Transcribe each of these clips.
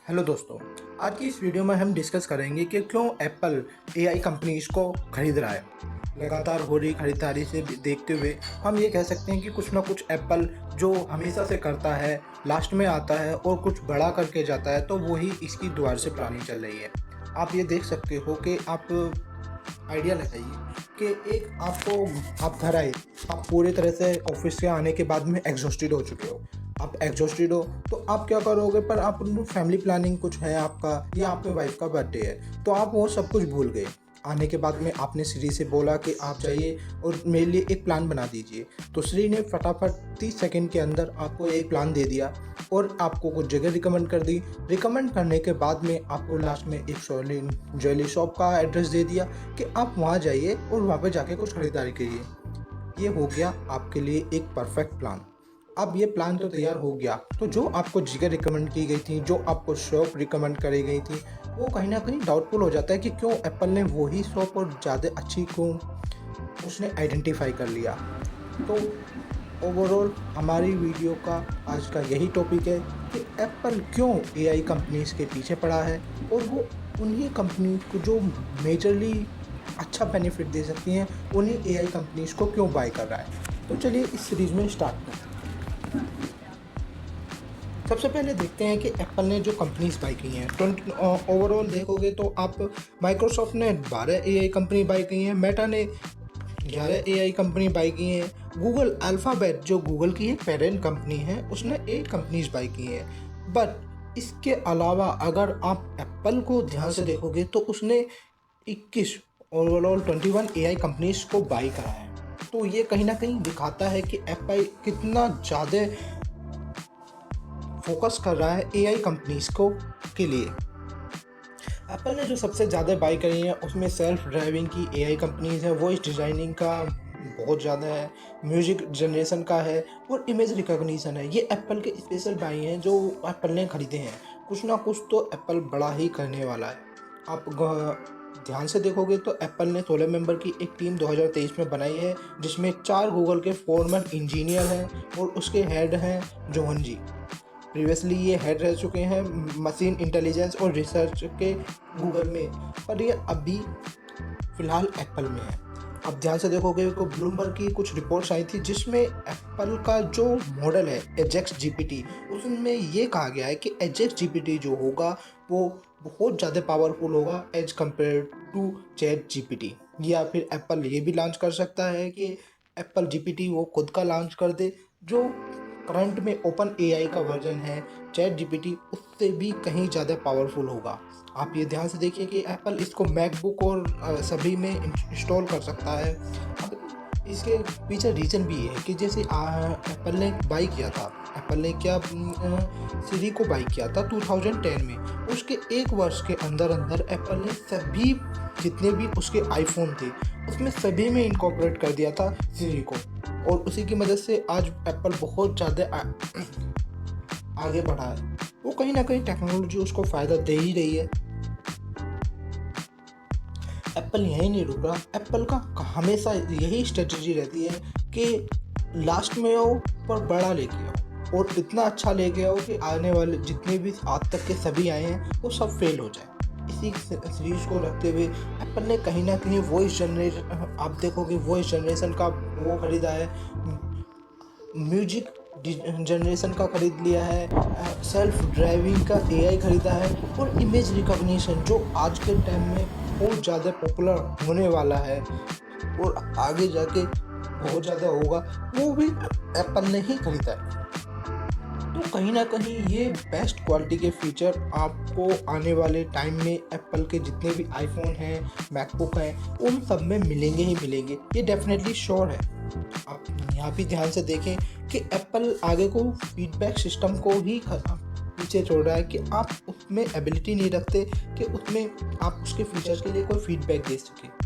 Hello दोस्तों। आज की इस वीडियो में हम डिस्कस करेंगे कि क्यों एप्पल एआई कंपनीज को खरीद रहा है। लगातार हो रही खरीदारी से देखते हुए हम ये कह सकते हैं कि कुछ ना कुछ एप्पल जो हमेशा से करता है लास्ट में आता है और कुछ बड़ा करके जाता है, तो वही इसकी द्वार से प्लानिंग चल रही है। आप ये देख सकते हो कि आप आइडिया लगाइए कि एक आप घर आए, आप पूरे तरह से ऑफिस से आने के बाद में एग्जॉस्टेड हो चुके हो। आप एग्जॉस्टेड हो तो आप क्या करोगे, पर आप फैमिली प्लानिंग कुछ है आपका या आपके वाइफ का बर्थडे है, तो आप वो सब कुछ भूल गए। आने के बाद में आपने श्री से बोला कि आप जाइए और मेरे लिए एक प्लान बना दीजिए, तो श्री ने फटाफट 30 सेकंड के अंदर आपको एक प्लान दे दिया और आपको कुछ जगह रिकमेंड कर दी। रिकमेंड करने के बाद में आपको लास्ट में एक ज्वेलरी शॉप का एड्रेस दे दिया कि आप वहाँ जाइए और वहाँ पे जाके कुछ खरीदारी करिए। ये हो गया आपके लिए एक परफेक्ट प्लान। अब ये प्लान तो तैयार हो गया, तो जो आपको जगह रिकमेंड की गई थी, जो आपको शॉप रिकमेंड करी गई थी, वो कहीं ना कहीं डाउटफुल हो जाता है कि क्यों एप्पल ने वही शॉप और ज़्यादा अच्छी क्यों उसने आइडेंटिफाई कर लिया। तो ओवरऑल हमारी वीडियो का आज का यही टॉपिक है कि एप्पल क्यों एआई कंपनीज के पीछे पड़ा है और वो उन्हीं कंपनी को जो मेजरली अच्छा बेनिफिट दे सकती हैं, उन्हीं एआई कंपनीज को क्यों बाय कर रहा है। तो चलिए इस सीरीज़ में स्टार्ट करते हैं। सबसे पहले देखते हैं कि एप्पल ने जो कंपनीज बाई की हैं, ओवरऑल देखोगे तो आप माइक्रोसॉफ्ट ने 12 एआई कंपनी बाई की हैं, मेटा ने 11 एआई कंपनी बाई की हैं, गूगल अल्फ़ाबेट जो गूगल की एक पेरेंट कंपनी है उसने 8 कंपनीज बाई की हैं। बट इसके अलावा अगर आप एप्पल को ध्यान से देखोगे तो उसने 21 ओवरऑल 21 एआई कंपनीज को बाई करा है। तो ये कहीं ना कहीं दिखाता है कि एप्पल कितना ज़्यादा फोकस कर रहा है एआई कंपनीज को के लिए। एप्पल ने जो सबसे ज़्यादा बाई करी है उसमें सेल्फ ड्राइविंग की एआई कंपनीज है, वॉइस डिज़ाइनिंग का बहुत ज़्यादा है, म्यूजिक जनरेशन का है और इमेज रिकॉग्निशन है। ये एप्पल के स्पेशल बाई हैं जो एप्पल ने खरीदे हैं। कुछ ना कुछ तो एप्पल बड़ा ही करने वाला है। आप ध्यान से देखोगे तो एप्पल ने 16 मेंबर की एक टीम 2023 में बनाई है, जिसमें 4 गूगल के फॉर्मर इंजीनियर हैं और उसके हेड हैं जोहन जी। प्रीवियसली ये हेड रह चुके हैं मशीन इंटेलिजेंस और रिसर्च के गूगल में, पर ये अभी फ़िलहाल एप्पल में है। अब ध्यान से देखोगे तो ब्लूमबर्ग की कुछ रिपोर्ट्स आई थी जिसमें एप्पल का जो मॉडल है एजेक्स जीपीटी, उसमें ये कहा गया है कि एजेक्स जीपीटी जो होगा वो बहुत ज़्यादा पावरफुल होगा as compare to chat GPT. या फिर एप्पल ये भी लॉन्च कर सकता है कि एप्पल जीपीटी वो खुद का लॉन्च कर दे, जो करंट में ओपन एआई का वर्जन है चैट जीपीटी, उससे भी कहीं ज़्यादा पावरफुल होगा। आप ये ध्यान से देखिए कि एप्पल इसको मैकबुक और सभी में इंस्टॉल कर सकता है। अब इसके पीछे रीज़न भी ये है कि जैसे एप्पल ने बाई किया था, एप्पल ने क्या सीरी को बाई किया था 2010 में, उसके एक वर्ष के अंदर अंदर एप्पल ने सभी जितने भी उसके आईफोन थे उसमें सभी में इनकॉर्पोरेट कर दिया था सीरी को, और उसी की मदद से आज एप्पल बहुत ज़्यादा आगे बढ़ा है। वो कहीं ना कहीं टेक्नोलॉजी उसको फ़ायदा दे ही रही है। एप्पल यहीं नहीं रुक रहा, एप्पल का हमेशा यही स्ट्रेटजी रहती है कि लास्ट में आओ पर बड़ा लेके आओ और इतना अच्छा लेके आओ कि आने वाले जितने भी आज तक के सभी आए हैं वो सब फेल हो जाए। इसी सीरीज को रखते हुए एप्पल ने कहीं ना कहीं वॉइस जनरेशन, आप देखोगे वॉइस जनरेशन का वो खरीदा है, म्यूजिक जनरेशन का खरीद लिया है, सेल्फ ड्राइविंग का एआई खरीदा है और इमेज रिकॉग्निशन जो आज के टाइम में बहुत ज़्यादा पॉपुलर होने वाला है और आगे जाके बहुत ज़्यादा होगा, वो भी एप्पल ने ही खरीदा है। तो कहीं ना कहीं ये बेस्ट क्वालिटी के फीचर आपको आने वाले टाइम में एप्पल के जितने भी आईफोन हैं, मैकबुक हैं, उन सब में मिलेंगे ही मिलेंगे, ये डेफिनेटली श्योर है। आप यहाँ भी ध्यान से देखें कि एप्पल आगे को फीडबैक सिस्टम को ही पीछे छोड़ रहा है कि आप उसमें एबिलिटी नहीं रखते कि उसमें आप उसके फीचर्स के लिए कोई फीडबैक दे सके।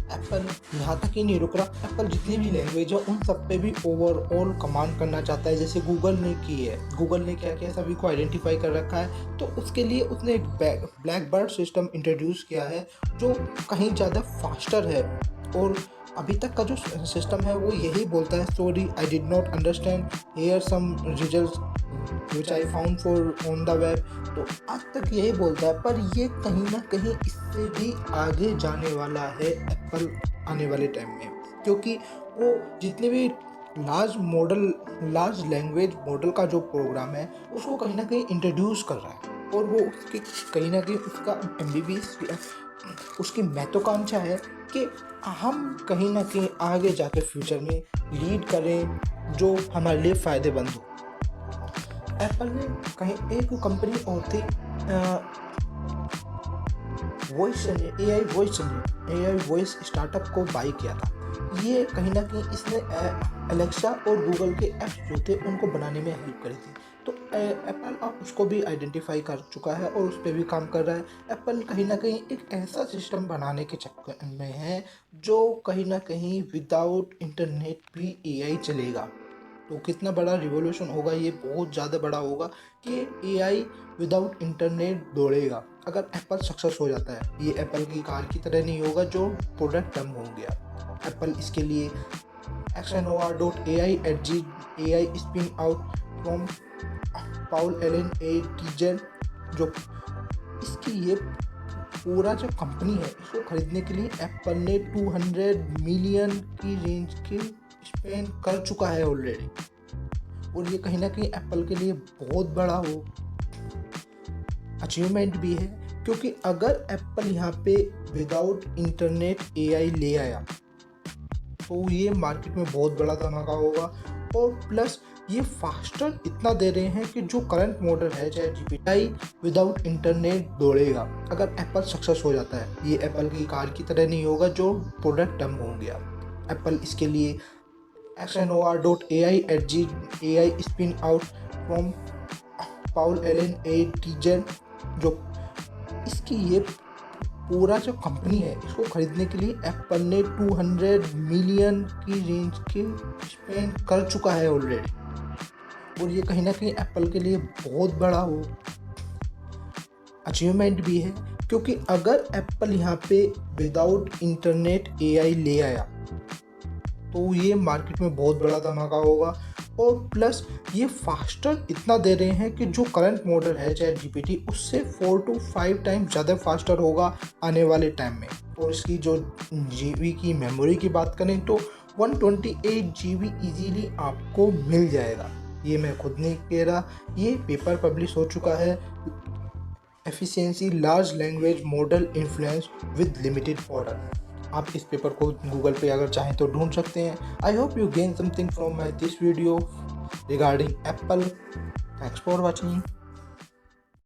एप्पल यहाँ तक ही नहीं रुक रहा, एप्पल जितनी भी लैंग्वेज है उन सब पे भी ओवरऑल कमांड करना चाहता है, जैसे गूगल ने की है। गूगल ने क्या किया, सभी को आइडेंटिफाई कर रखा है, तो उसके लिए उसने एक ब्लैक बर्ड सिस्टम इंट्रोड्यूस किया है जो कहीं ज़्यादा फास्टर है। और अभी तक का जो सिस्टम है वो यही बोलता है, sorry I did not understand, here some result which I found for on the web. तो आज तक यही बोलता है, पर ये कहीं ना कहीं इससे भी आगे जाने वाला है एप्पल आने वाले टाइम में, क्योंकि वो जितने भी लार्ज लैंग्वेज मॉडल का जो प्रोग्राम है उसको कहीं ना कहीं इंट्रोड्यूस कर रहा है, और वो उसकी कहीं ना कहीं उसका एमबीबीएस उसकी महत्वाकांक्षा है कि हम कहीं ना कहीं आगे जाके फ्यूचर में लीड करें जो हमारे लिए फ़ायदेमंद हो। एप्पल ने कहीं एक कंपनी और थी एआई वॉइस स्टार्टअप को बाई किया था। ये कहीं ना कहीं इसने एलेक्सा और गूगल के ऐप्स जो थे उनको बनाने में हेल्प करी थी। तो एप्पल अब उसको भी आइडेंटिफाई कर चुका है और उस पर भी काम कर रहा है। एप्पल कहीं ना कहीं एक ऐसा सिस्टम बनाने के चक्कर में है जो कहीं ना कहीं विदाउट इंटरनेट भी एआई चलेगा। तो कितना बड़ा रिवॉल्यूशन होगा, ये बहुत ज़्यादा बड़ा होगा कि एआई विदाउट इंटरनेट दौड़ेगा अगर एप्पल सक्सेस हो जाता है। ये एप्पल की कार की तरह नहीं होगा जो प्रोडक्ट डम हो गया। एप्पल इसके लिए XNOR.AI spin out from Paul Allen a teaser, जो इसकी ये पूरा जो कंपनी है इसको खरीदने के लिए एप्पल ने 200 मिलियन की रेंज के स्पेंड कर चुका है ऑलरेडी। और ये कहीं ना कहीं एप्पल के लिए बहुत बड़ा हो अचीवमेंट भी है, क्योंकि अगर एप्पल यहाँ पे विदाउट इंटरनेट एआई ले आया तो ये मार्केट में बहुत बड़ा धमाका होगा। और प्लस ये फास्टर इतना दे रहे हैं कि जो करंट मॉडल है चाहे जीपीटी विदाउट इंटरनेट दौड़ेगा अगर एप्पल सक्सेस हो जाता है। ये एप्पल की कार की तरह नहीं होगा जो प्रोडक्ट डम हो गया। एप्पल इसके लिए XNOR.AI spin out from Paul Allen a teaser, जो इसकी ये पूरा जो कंपनी है इसको खरीदने के लिए एप्पल ने 200 मिलियन की रेंज के स्पेंड कर चुका है ऑलरेडी। और ये कहीं ना कहीं एप्पल के लिए बहुत बड़ा हो अचीवमेंट भी है, क्योंकि अगर एप्पल यहाँ पे विदाउट इंटरनेट एआई ले आया तो ये मार्केट में बहुत बड़ा धमाका होगा। और प्लस ये फास्टर इतना दे रहे हैं कि जो करंट मॉडल है चाहे जीपीटी उससे 4 to 5 टाइम ज़्यादा फास्टर होगा आने वाले टाइम में। और इसकी जो जीबी की मेमोरी की बात करें तो 128 GB इजीली आपको मिल जाएगा। ये मैं खुद नहीं कह रहा, ये पेपर पब्लिश हो चुका है, efficiency large language model influence with limited order. आप इस पेपर को गूगल पे अगर चाहें तो ढूंढ सकते हैं। I hope you gain something from my this video regarding Apple. Thanks for watching.